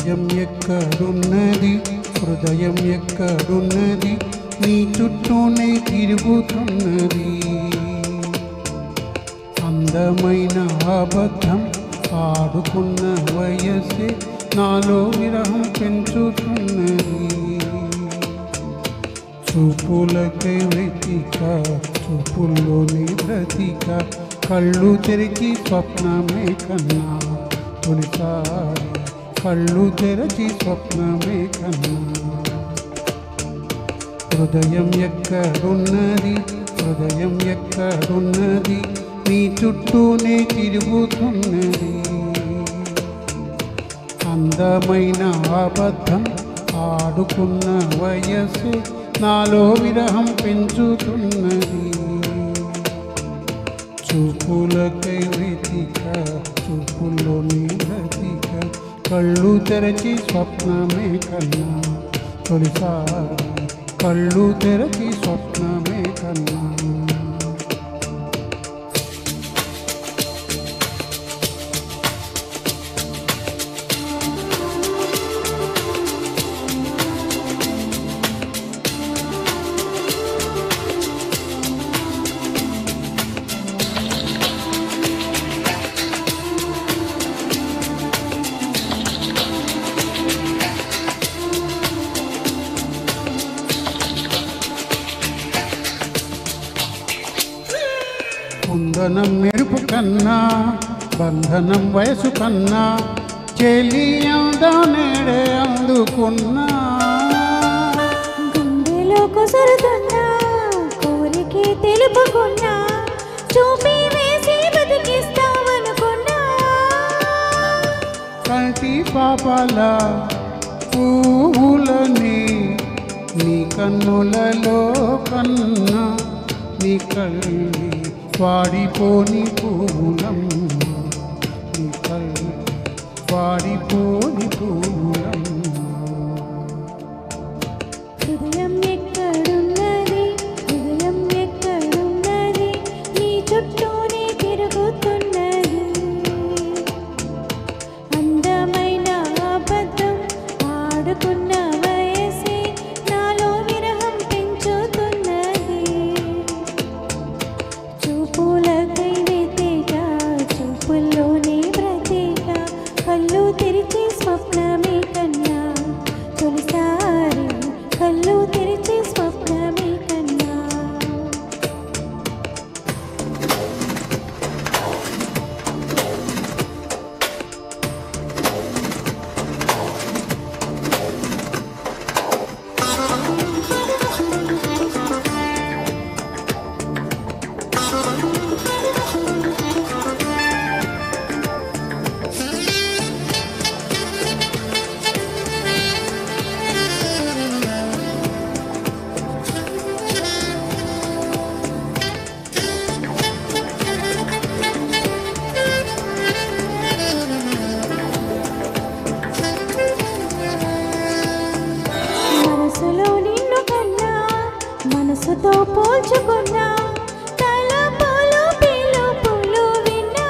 హృదయం ఎక్కడున్నది హృదయం ఎక్కడున్నది నీ చుట్టూనే తిరుగుతున్నది అందమైన అబద్ధం ఆడుకున్న వయస్సే నాలో విరహం పెంచుతున్నది చూపులకై వెతిక చూపుల్లోని బ్రతిక కళ్ళు తెరిచి స్వప్నమే కన్నా తొలిసారి కళ్ళు తెరచి స్వప్నమే కన్నా హృదయం ఎక్కడున్నది హృదయం ఎక్కడున్నది నీ చుట్టూనే తిరుగుతున్నది అందమైన అబద్ధం ఆడుకున్న వయస్సు నాలో విరహం పెంచుతున్నది చూపులకై వెతిక చూపుల్లోని బ్రతిక కళ్ళు తెరచి స్వప్నమే కన్నా తొలిసారి కళ్ళు తెరచి స్వప్నమే కన్నా కుందనం మెరుపు కన్నా బంధనం వయసు కన్నా చెలియందా నేడే అందుకున్నా గుండెలో కొసరుతున్నా కోరికే తెలుపుకున్నా చూపి వేసి బతికిస్తావనుకున్నా కంటి పాపాల పువ్వులని నీ కన్నులలో కన్నా నీ కళ్ళి వాడిపోని పూలమ్మ నీ కళ్ళి వాడిపోని పూలమ్మ హృదయం ఎక్కడున్నది హృదయం ఎక్కడున్నది నీ చుట్టూనే తిరుగుతున్నది అందమైన అబద్ధం ఆడుకున్న వయసే నాలో విరహం పెంచుతున్నది చూపులకై వెతిక చూపుల్లోనే బ్రతిక కళ్ళు తెరిచి స్వప్నమే కన్నా తొలిసారి కళ్ళు తెరిచి స్వప్నమే కన్నా మనసులో నిన్ను కన్నా మనసుతో పోల్చుకున్నా తలపులు పిలుపులు విన్నా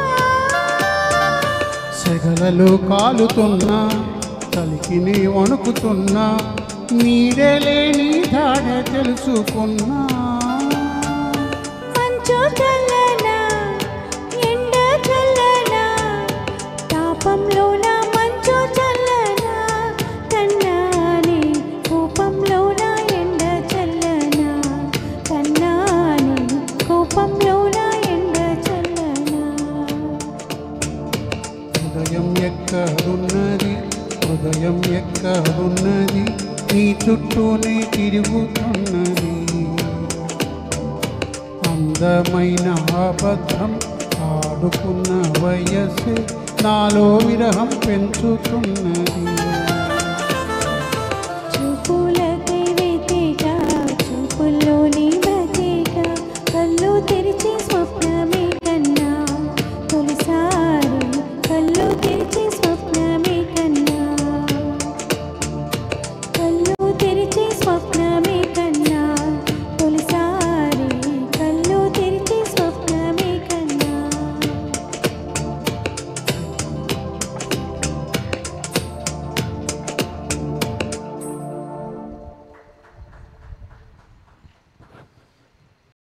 సెగలలో కాలుతున్నా కలికిని వణుకుతున్నా నీడే లేని దాడ తెలుసుకున్నా మంచు చల్లనా ఎండ చల్లనా తాపంలోన మంచు చల్లనా కన్నాని కోపంలోన ఎండ చల్లనా కన్నాని కోపంలోన ఎండ చల్లనా హృదయం ఎక్కడున్నది హృదయం ఎక్కడున్నది నీ చుట్టూనే తిరుగుతున్నది అందమైన అబద్ధం ఆడుకున్న వయస్సు నాలో విరహం పెంచుతున్నది